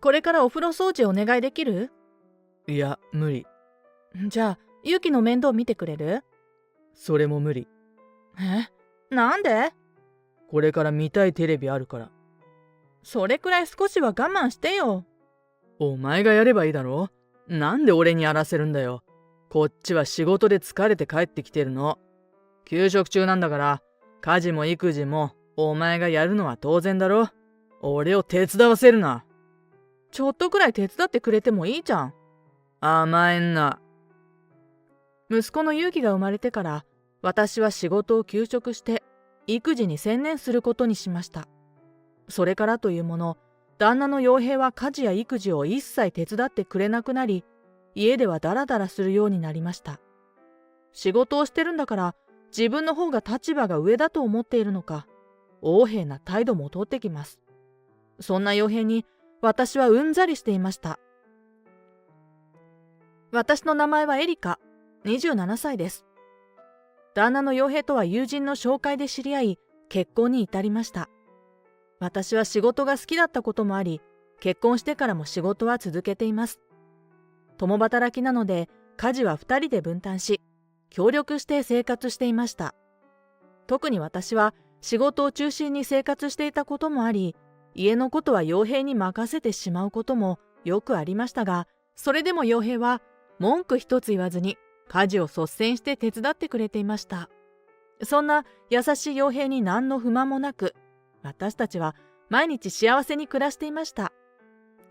これからお風呂掃除お願いできる？いや、無理。じゃあ、ゆきの面倒見てくれる？それも無理。なんで？これから見たいテレビあるから。それくらい少しは我慢してよ。お前がやればいいだろ。なんで俺にやらせるんだよ。こっちは仕事で疲れて帰ってきてるの。休職中なんだから、家事も育児もお前がやるのは当然だろ。俺を手伝わせるな。ちょっとくらい手伝ってくれてもいいじゃん。甘えんな。息子の勇気が生まれてから、私は仕事を休職して育児に専念することにしました。それからというもの、旦那の陽平は家事や育児を一切手伝ってくれなくなり、家ではダラダラするようになりました。仕事をしてるんだから自分の方が立場が上だと思っているのか、横柄な態度も取ってきます。そんな陽平に私はうんざりしていました。私の名前はエリカ、27歳です。旦那の陽平とは友人の紹介で知り合い、結婚に至りました。私は仕事が好きだったこともあり、結婚してからも仕事は続けています。共働きなので、家事は2人で分担し、協力して生活していました。特に私は仕事を中心に生活していたこともあり、家のことは陽平に任せてしまうこともよくありましたが、それでも陽平は文句一つ言わずに家事を率先して手伝ってくれていました。そんな優しい陽平に何の不満もなく、私たちは毎日幸せに暮らしていました。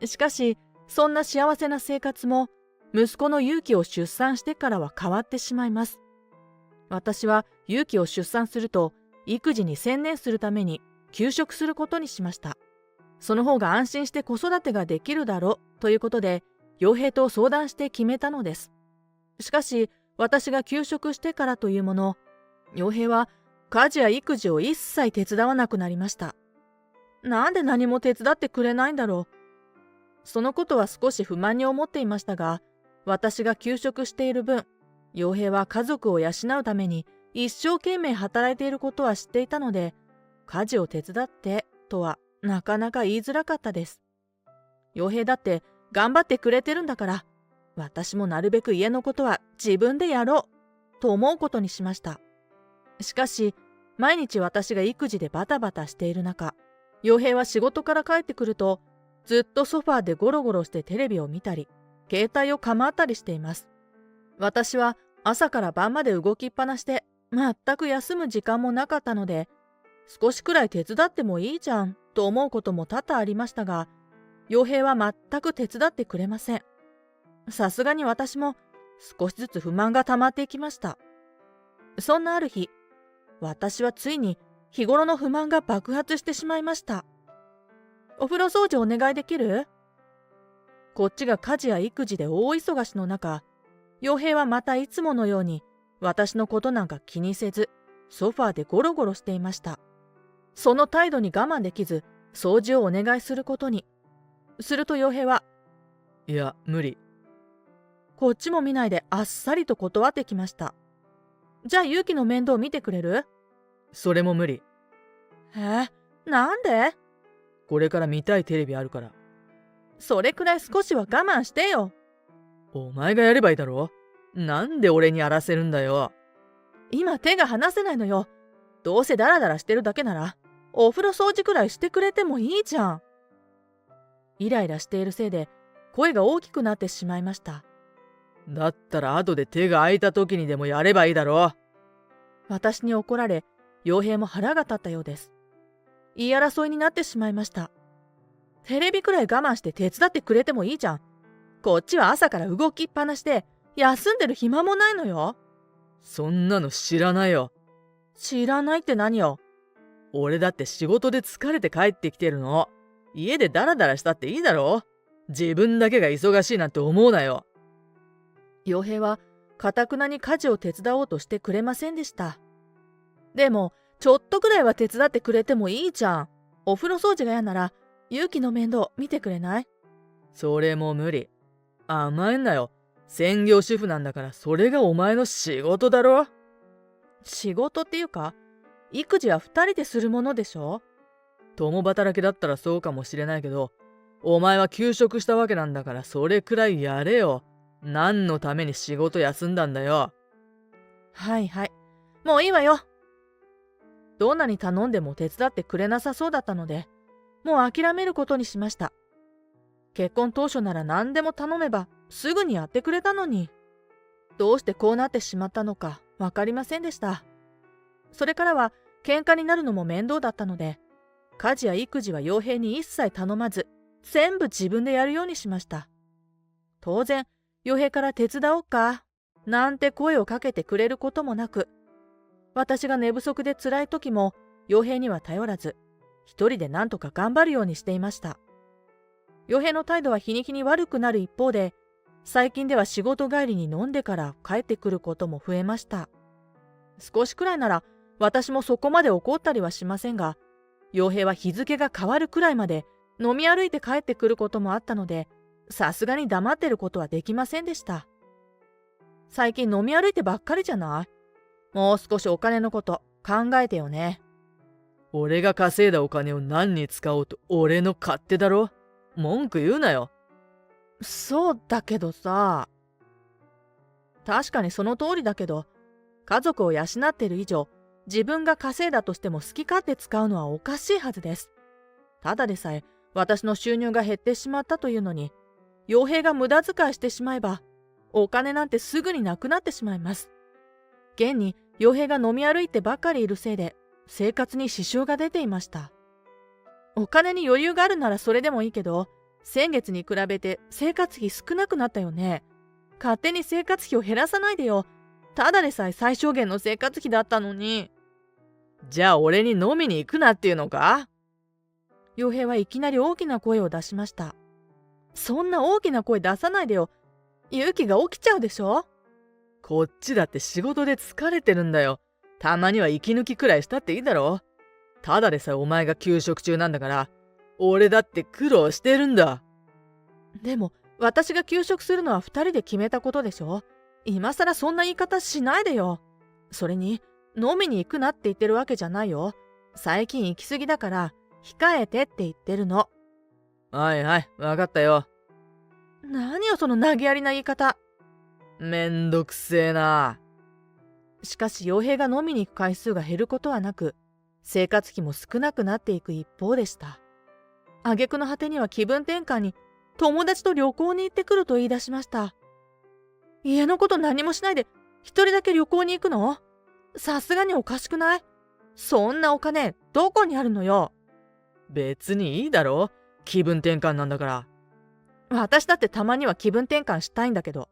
しかし、そんな幸せな生活も息子の勇気を出産してからは変わってしまいます。私は勇気を出産すると育児に専念するために休職することにしました。その方が安心して子育てができるだろうということで、陽平と相談して決めたのです。しかし、私が休職してからというもの、陽平は家事や育児を一切手伝わなくなりました。なんで何も手伝ってくれないんだろう。そのことは少し不満に思っていましたが、私が休職している分、陽平は家族を養うために一生懸命働いていることは知っていたので、家事を手伝ってとはなかなか言いづらかったです。陽平だって頑張ってくれてるんだから、私もなるべく家のことは自分でやろうと思うことにしました。しかし、毎日私が育児でバタバタしている中、陽平は仕事から帰ってくると、ずっとソファーでゴロゴロしてテレビを見たり、携帯を構ったりしています。私は朝から晩まで動きっぱなしで、全く休む時間もなかったので、少しくらい手伝ってもいいじゃんと思うことも多々ありましたが、陽平は全く手伝ってくれません。さすがに私も少しずつ不満が溜まっていきました。そんなある日、私はついに日頃の不満が爆発してしまいました。お風呂掃除お願いできる？こっちが家事や育児で大忙しの中、陽平はまたいつものように私のことなんか気にせず、ソファーでゴロゴロしていました。その態度に我慢できず、掃除をお願いすることに。すると陽平は、いや、無理。こっちも見ないであっさりと断ってきました。じゃあ勇気の面倒を見てくれる？それも無理。なんで？これから見たいテレビあるから。それくらい少しは我慢してよ。お前がやればいいだろ。なんで俺にやらせるんだよ。今手が離せないのよ。どうせダラダラしてるだけなら、お風呂掃除くらいしてくれてもいいじゃん。イライラしているせいで声が大きくなってしまいました。だったら後で手が空いた時にでもやればいいだろ。私に怒られ、陽平も腹が立ったようです。言い争いになってしまいました。テレビくらい我慢して手伝ってくれてもいいじゃん。こっちは朝から動きっぱなしで、休んでる暇もないのよ。そんなの知らないよ。知らないって何よ。俺だって仕事で疲れて帰ってきてるの。家でダラダラしたっていいだろ。自分だけが忙しいなんて思うなよ。陽平は頑くなに家事を手伝おうとしてくれませんでした。でも、ちょっとくらいは手伝ってくれてもいいじゃん。お風呂掃除が嫌なら、勇気の面倒見てくれない？それも無理。甘えんなよ。専業主婦なんだからそれがお前の仕事だろ。仕事っていうか、育児は2人でするものでしょ？共働きだったらそうかもしれないけど、お前は休職したわけなんだからそれくらいやれよ。何のために仕事休んだんだよ。はいはい。もういいわよ。どんなに頼んでも手伝ってくれなさそうだったので、もう諦めることにしました。結婚当初なら何でも頼めばすぐにやってくれたのに。どうしてこうなってしまったのかわかりませんでした。それからは喧嘩になるのも面倒だったので、家事や育児は傭兵に一切頼まず、全部自分でやるようにしました。当然、傭兵から手伝おうか、なんて声をかけてくれることもなく、私が寝不足で辛い時も傭兵には頼らず、一人で何とか頑張るようにしていました。傭兵の態度は日に日に悪くなる一方で、最近では仕事帰りに飲んでから帰ってくることも増えました。少しくらいなら私もそこまで怒ったりはしませんが、傭兵は日付が変わるくらいまで飲み歩いて帰ってくることもあったので、さすがに黙ってることはできませんでした。最近飲み歩いてばっかりじゃない？もう少しお金のこと考えてよね。俺が稼いだお金を何に使おうと俺の勝手だろ。文句言うなよ。そうだけどさ。確かにその通りだけど、家族を養っている以上、自分が稼いだとしても好き勝手使うのはおかしいはずです。ただでさえ私の収入が減ってしまったというのに、傭兵が無駄遣いしてしまえば、お金なんてすぐになくなってしまいます。現に傭兵が飲み歩いてばかりいるせいで、生活に支障が出ていました。お金に余裕があるならそれでもいいけど、先月に比べて生活費少なくなったよね。勝手に生活費を減らさないでよ。ただでさえ最小限の生活費だったのに。じゃあ俺に飲みに行くなっていうのか？傭兵はいきなり大きな声を出しました。そんな大きな声出さないでよ。勇気が起きちゃうでしょ。こっちだって仕事で疲れてるんだよ。たまには息抜きくらいしたっていいだろ。ただでさえお前が休職中なんだから、俺だって苦労してるんだ。でも私が休職するのは2人で決めたことでしょ。今さらそんな言い方しないでよ。それに飲みに行くなって言ってるわけじゃないよ。最近行き過ぎだから控えてって言ってるの。はいはい、わかったよ。何よその投げやりな言い方。めんどくせえな。しかし傭兵が飲みに行く回数が減ることはなく、生活費も少なくなっていく一方でした。挙句の果てには気分転換に友達と旅行に行ってくると言い出しました。家のこと何もしないで一人だけ旅行に行くの？さすがにおかしくない？そんなお金どこにあるのよ。別にいいだろ、気分転換なんだから。私だってたまには気分転換したいんだけど。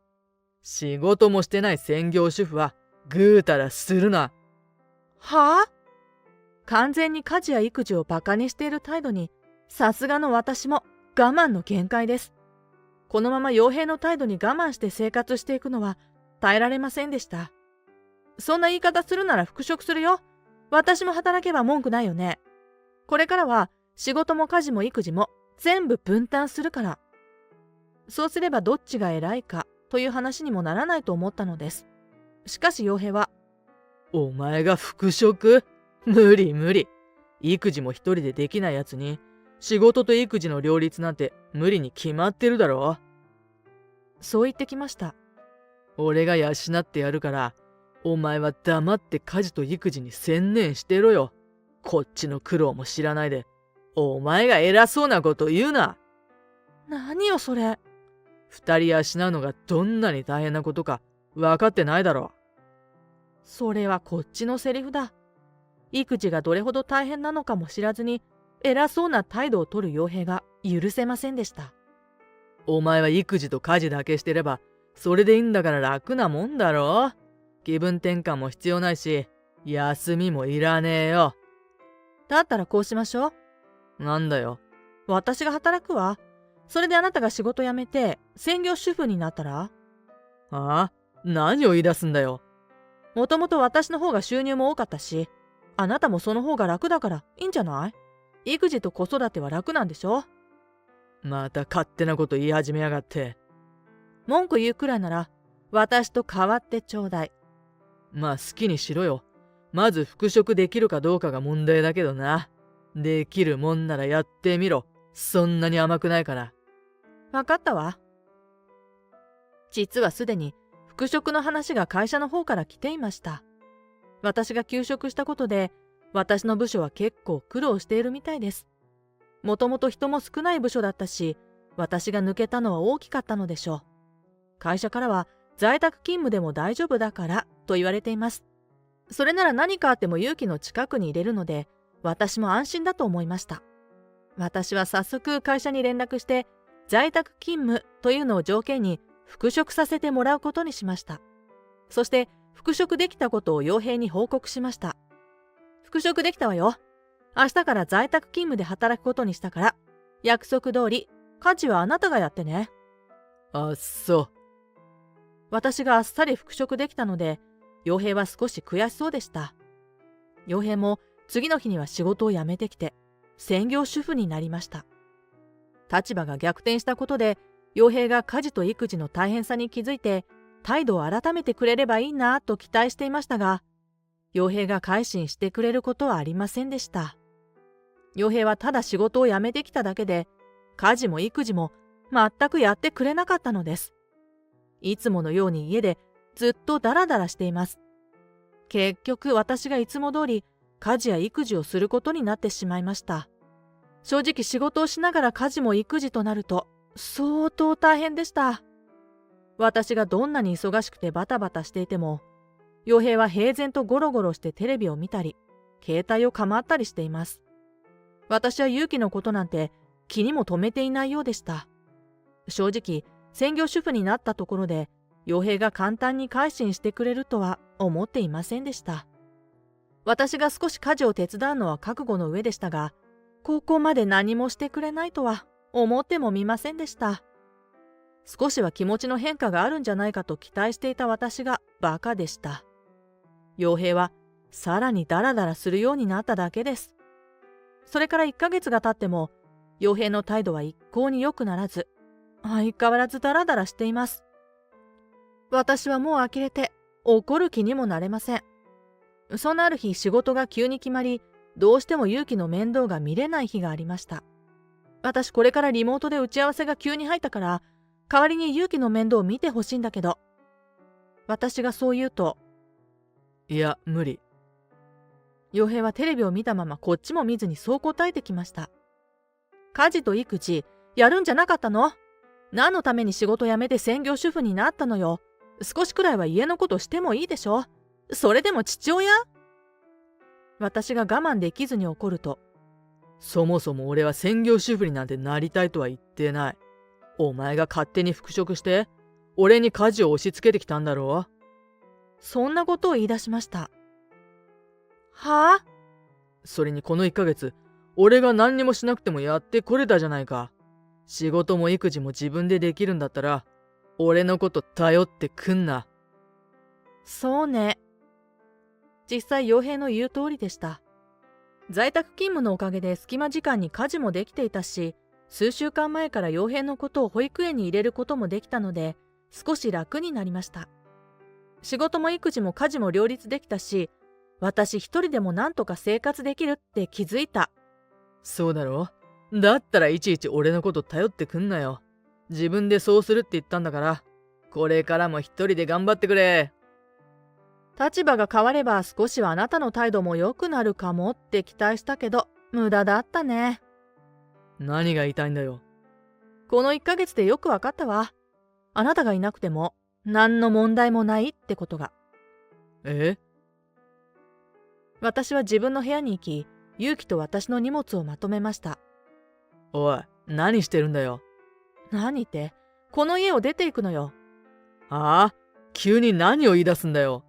仕事もしてない専業主婦はぐうたらするな。はあ？完全に家事や育児をバカにしている態度に、さすがの私も我慢の限界です。このまま傭兵の態度に我慢して生活していくのは耐えられませんでした。そんな言い方するなら復職するよ。私も働けば文句ないよね。これからは仕事も家事も育児も全部分担するから。そうすればどっちが偉いかという話にもならないと思ったのです。しかし傭兵は、お前が復職？無理無理。育児も一人でできないやつに仕事と育児の両立なんて無理に決まってるだろ。そう言ってきました。俺が養ってやるから、お前は黙って家事と育児に専念してろよ。こっちの苦労も知らないで、お前が偉そうなこと言うな。何よそれ。二人養うのがどんなに大変なことか分かってないだろ。それはこっちのセリフだ。育児がどれほど大変なのかも知らずに偉そうな態度を取る傭兵が許せませんでした。お前は育児と家事だけしてればそれでいいんだから楽なもんだろ。気分転換も必要ないし休みもいらねえよ。だったらこうしましょう。なんだよ。私が働くわ。それであなたが仕事辞めて専業主婦になったら？はあ？何を言い出すんだよ。もともと私の方が収入も多かったし、あなたもその方が楽だからいいんじゃない？育児と子育ては楽なんでしょ？また勝手なこと言い始めやがって。文句言うくらいなら私と代わってちょうだい。まあ好きにしろよ。まず復職できるかどうかが問題だけどな。できるもんならやってみろ。そんなに甘くないから。わかったわ。実はすでに復職の話が会社の方から来ていました。私が休職したことで、私の部署は結構苦労しているみたいです。もともと人も少ない部署だったし、私が抜けたのは大きかったのでしょう。会社からは在宅勤務でも大丈夫だからと言われています。それなら何かあっても勇気の近くに入れるので、私も安心だと思いました。私は早速会社に連絡して、在宅勤務というのを条件に復職させてもらうことにしました。そして復職できたことを傭兵に報告しました。復職できたわよ。明日から在宅勤務で働くことにしたから、約束通り家事はあなたがやってね。あっそ。私があっさり復職できたので、傭兵は少し悔しそうでした。傭兵も次の日には仕事を辞めてきて、専業主婦になりました。立場が逆転したことで、傭兵が家事と育児の大変さに気づいて、態度を改めてくれればいいなと期待していましたが、傭兵が改心してくれることはありませんでした。傭兵はただ仕事を辞めてきただけで、家事も育児も全くやってくれなかったのです。いつものように家でずっとダラダラしています。結局私がいつも通り家事や育児をすることになってしまいました。正直仕事をしながら家事も育児となると相当大変でした。私がどんなに忙しくてバタバタしていても、傭兵は平然とゴロゴロしてテレビを見たり、携帯を構ったりしています。私は勇気のことなんて気にも留めていないようでした。正直、専業主婦になったところで、傭兵が簡単に改心してくれるとは思っていませんでした。私が少し家事を手伝うのは覚悟の上でしたが、ここまで何もしてくれないとは思ってもみませんでした。少しは気持ちの変化があるんじゃないかと期待していた私がバカでした。傭兵はさらにダラダラするようになっただけです。それから1ヶ月が経っても、傭兵の態度は一向に良くならず、相変わらずダラダラしています。私はもう呆れて怒る気にもなれません。そんなある日、仕事が急に決まり、どうしても勇気の面倒が見れない日がありました。私これからリモートで打ち合わせが急に入ったから、代わりに勇気の面倒を見てほしいんだけど。私がそう言うと、いや、無理。傭兵はテレビを見たままこっちも見ずにそう答えてきました。家事と育児、やるんじゃなかったの？何のために仕事辞めて専業主婦になったのよ。少しくらいは家のことしてもいいでしょ。それでも父親？私が我慢できずに怒ると、そもそも俺は専業主婦になんてなりたいとは言ってない。お前が勝手に復職して、俺に家事を押し付けてきたんだろう。そんなことを言い出しました。はあ？それにこの1ヶ月、俺が何にもしなくてもやってこれたじゃないか。仕事も育児も自分でできるんだったら、俺のこと頼ってくんな。そうね。実際傭兵の言う通りでした。在宅勤務のおかげで隙間時間に家事もできていたし、数週間前から傭兵のことを保育園に入れることもできたので、少し楽になりました。仕事も育児も家事も両立できたし、私一人でもなんとか生活できるって気づいた。そうだろ？だったらいちいち俺のこと頼ってくんなよ。自分でそうするって言ったんだから、これからも一人で頑張ってくれ。立場が変われば少しはあなたの態度も良くなるかもって期待したけど、無駄だったね。何が言いたいんだよ。この1ヶ月でよくわかったわ。あなたがいなくても何の問題もないってことが。え？私は自分の部屋に行き、勇気と私の荷物をまとめました。おい、何してるんだよ。何って、この家を出ていくのよ。ああ？急に何を言い出すんだよ。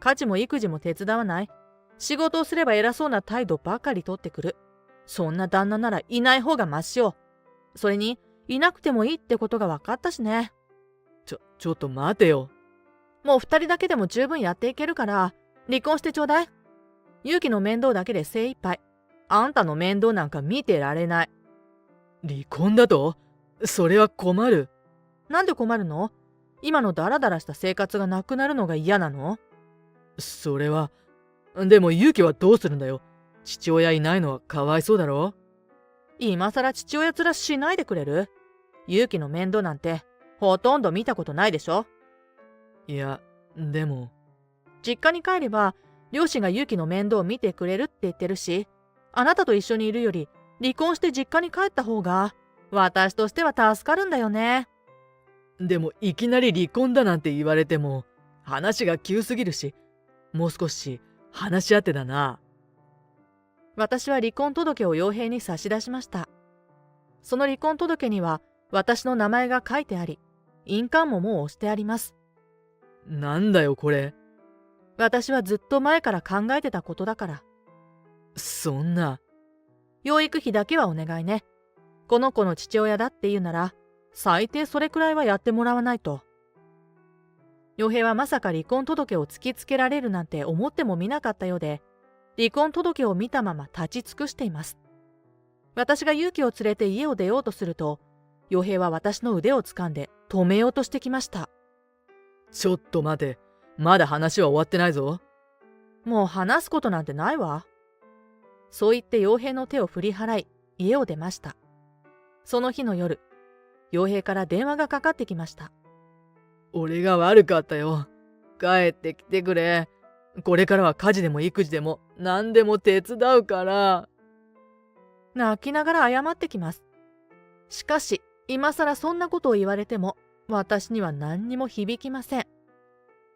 家事も育児も手伝わない。仕事をすれば偉そうな態度ばかり取ってくる。そんな旦那ならいない方がマシよ。それに、いなくてもいいってことが分かったしね。ちょっと待てよ。もう2人だけでも十分やっていけるから、離婚してちょうだい。勇気の面倒だけで精一杯。あんたの面倒なんか見てられない。離婚だと？それは困る。なんで困るの？今のダラダラした生活がなくなるのが嫌なの？それは。でも勇気はどうするんだよ。父親いないのはかわいそうだろ？今さら父親面しないでくれる？勇気の面倒なんてほとんど見たことないでしょ。いや、でも。実家に帰れば両親が勇気の面倒を見てくれるって言ってるし、あなたと一緒にいるより離婚して実家に帰った方が私としては助かるんだよね。でもいきなり離婚だなんて言われても話が急すぎるし、もう少し話し合ってだな。私は離婚届を陽平に差し出しました。その離婚届には私の名前が書いてあり、印鑑ももう押してあります。なんだよこれ。私はずっと前から考えてたことだから。そんな。養育費だけはお願いね。この子の父親だっていうなら、最低それくらいはやってもらわないと。陽平はまさか離婚届を突きつけられるなんて思ってもみなかったようで、離婚届を見たまま立ち尽くしています。私が勇気を連れて家を出ようとすると、陽平は私の腕を掴んで止めようとしてきました。ちょっと待て。まだ話は終わってないぞ。もう話すことなんてないわ。そう言って陽平の手を振り払い、家を出ました。その日の夜、陽平から電話がかかってきました。俺が悪かったよ。帰ってきてくれ。これからは家事でも育児でも何でも手伝うから。泣きながら謝ってきます。しかし、今さらそんなことを言われても、私には何にも響きません。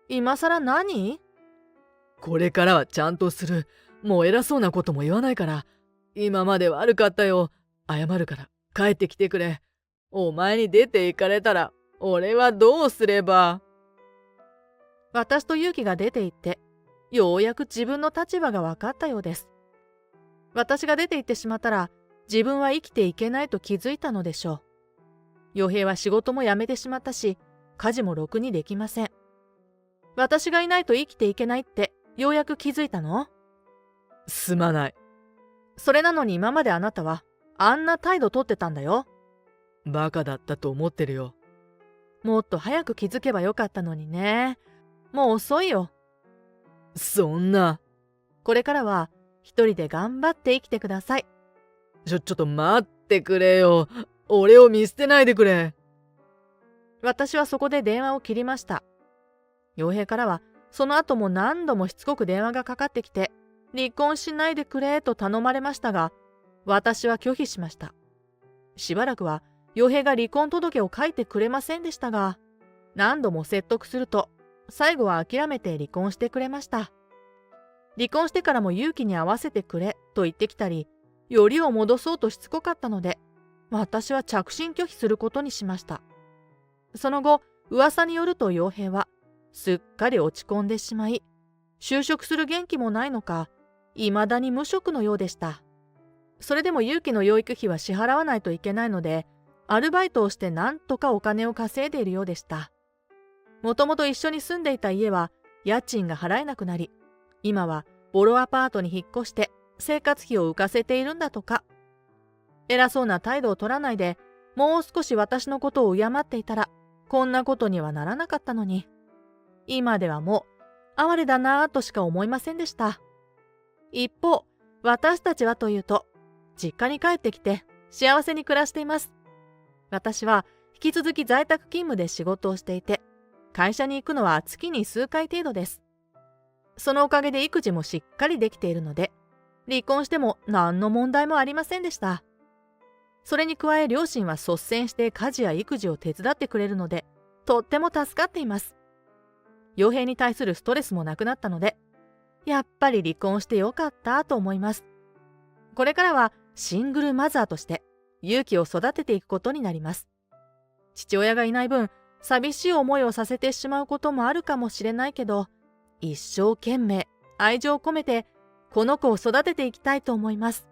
今さら何？これからはちゃんとする。もう偉そうなことも言わないから。今まで悪かったよ。謝るから帰ってきてくれ。お前に出て行かれたら、俺はどうすれば。私と勇気が出て行って、ようやく自分の立場が分かったようです。私が出て行ってしまったら、自分は生きていけないと気づいたのでしょう。陽平は仕事も辞めてしまったし、家事もろくにできません。私がいないと生きていけないってようやく気づいたの？すまない。それなのに今まであなたはあんな態度取ってたんだよ。バカだったと思ってるよ。もっと早く気づけばよかったのにね。もう遅いよ。そんな。これからは一人で頑張って生きてください。ちょっと待ってくれよ。俺を見捨てないでくれ。私はそこで電話を切りました。陽平からはその後も何度もしつこく電話がかかってきて、離婚しないでくれと頼まれましたが、私は拒否しました。しばらくは陽平が離婚届を書いてくれませんでしたが、何度も説得すると、最後は諦めて離婚してくれました。離婚してからも勇気に合わせてくれと言ってきたり、よりを戻そうとしつこかったので、私は着信拒否することにしました。その後、噂によると陽平は、すっかり落ち込んでしまい、就職する元気もないのか、未だに無職のようでした。それでも勇気の養育費は支払わないといけないので、アルバイトをしてなんとかお金を稼いでいるようでした。もともと一緒に住んでいた家は家賃が払えなくなり、今はボロアパートに引っ越して生活費を浮かせているんだとか。偉そうな態度を取らないで、もう少し私のことを敬っていたら、こんなことにはならなかったのに。今ではもう、哀れだなぁとしか思いませんでした。一方、私たちはというと、実家に帰ってきて幸せに暮らしています。私は引き続き在宅勤務で仕事をしていて、会社に行くのは月に数回程度です。そのおかげで育児もしっかりできているので、離婚しても何の問題もありませんでした。それに加え両親は率先して家事や育児を手伝ってくれるので、とっても助かっています。陽平に対するストレスもなくなったので、やっぱり離婚してよかったと思います。これからはシングルマザーとして勇気を育てていくことになります。父親がいない分、寂しい思いをさせてしまうこともあるかもしれないけど、一生懸命愛情を込めてこの子を育てていきたいと思います。